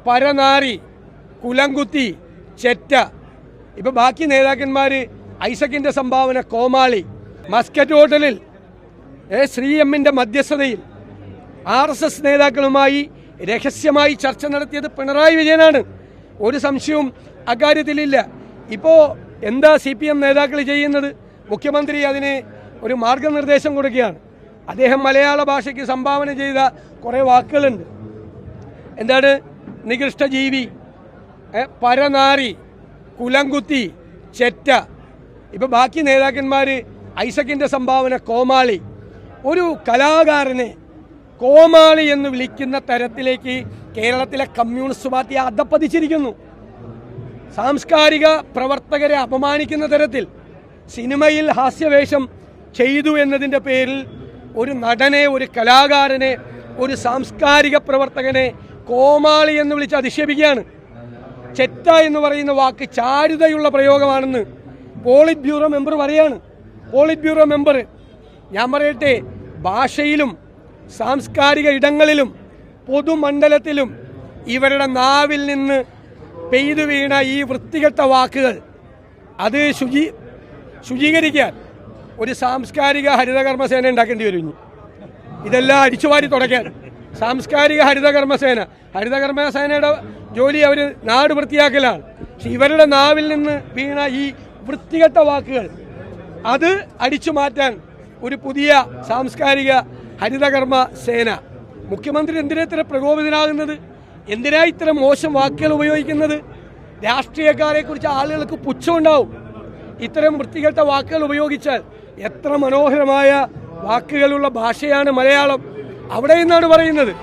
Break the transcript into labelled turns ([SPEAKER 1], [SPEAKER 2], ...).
[SPEAKER 1] പരനാറി, കുലംകുത്തി, ചെറ്റ. ഇപ്പം ബാക്കി നേതാക്കന്മാർ ഐസക്കിൻ്റെ സംഭാവന കോമാളി, മസ്കറ്റ് ഹോട്ടലിൽ ശ്രീ എമ്മിൻ്റെ മധ്യസ്ഥതയിൽ RSS നേതാക്കളുമായി രഹസ്യമായി ചർച്ച നടത്തിയത് പിണറായി വിജയനാണ്. ഒരു സംശയവും അക്കാര്യത്തിലില്ല. ഇപ്പോൾ എന്താ CPM നേതാക്കൾ ചെയ്യുന്നത്? മുഖ്യമന്ത്രി അതിന് ഒരു മാർഗനിർദ്ദേശം കൊടുക്കുകയാണ്. അദ്ദേഹം മലയാള ഭാഷയ്ക്ക് സംഭാവന ചെയ്ത കുറേ വാക്കുകളുണ്ട്. എന്താണ്? നികൃഷ്ടജീവി, പരനാറി, കുലംകുത്തി, ചെറ്റ. ഇപ്പം ബാക്കി നേതാക്കന്മാർ ഐസക്കിൻ്റെ സംഭാവന കോമാളി. ഒരു കലാകാരനെ കോമാളി എന്ന് വിളിക്കുന്ന തരത്തിലേക്ക് കേരളത്തിലെ കമ്മ്യൂണിസ്റ്റ് പാർട്ടി അധപ്പതിച്ചിരിക്കുന്നു. സാംസ്കാരിക പ്രവർത്തകരെ അപമാനിക്കുന്ന തരത്തിൽ സിനിമയിൽ ഹാസ്യവേഷം ചെയ്തു എന്നതിൻ്റെ പേരിൽ ഒരു നടനെ, ഒരു കലാകാരനെ, ഒരു സാംസ്കാരിക പ്രവർത്തകനെ കോമാളി എന്ന് വിളിച്ച് അധിക്ഷേപിക്കുകയാണ്. ചെറ്റ എന്ന് പറയുന്ന വാക്ക് ചാരുതയുള്ള പ്രയോഗമാണെന്ന് പോളിറ്റ് ബ്യൂറോ മെമ്പർ പറയാണ്. പോളിറ്റ് ബ്യൂറോ മെമ്പർ, ഞാൻ പറയട്ടെ, ഭാഷയിലും സാംസ്കാരിക ഇടങ്ങളിലും പൊതുമണ്ഡലത്തിലും ഇവരുടെ നാവിൽ നിന്ന് പെയ്തു വീണ ഈ വൃത്തികെട്ട വാക്കുകൾ അത് ശുചീകരിക്കാൻ ഒരു സാംസ്കാരിക ഹരിതകർമ്മസേന ഉണ്ടാക്കേണ്ടി വരും. ഇതെല്ലാം അടിച്ചുവാരി തുടയ്ക്കാൻ സാംസ്കാരിക ഹരിതകർമ്മസേനയുടെ ജോലി അവർ നാട് വൃത്തിയാക്കലാണ്. പക്ഷെ ഇവരുടെ നാവിൽ നിന്ന് വീണ ഈ വൃത്തികെട്ട വാക്കുകൾ അത് അടിച്ചു മാറ്റാൻ ഒരു പുതിയ സാംസ്കാരിക ഹരിതകർമ്മ സേന. മുഖ്യമന്ത്രി എന്തിനാ ഇത്ര പ്രകോപിതനാകുന്നത്? എന്തിനാ ഇത്തരം മോശം വാക്കുകൾ ഉപയോഗിക്കുന്നത്? രാഷ്ട്രീയക്കാരെ കുറിച്ച് ആളുകൾക്ക് പുച്ഛമുണ്ടാവും. ഇത്തരം വൃത്തികെട്ട വാക്കുകൾ ഉപയോഗിച്ചാൽ എത്ര മനോഹരമായ വാക്കുകളുള്ള ഭാഷയാണ് മലയാളം. അവിടെ നിന്നാണ് പറയുന്നത്.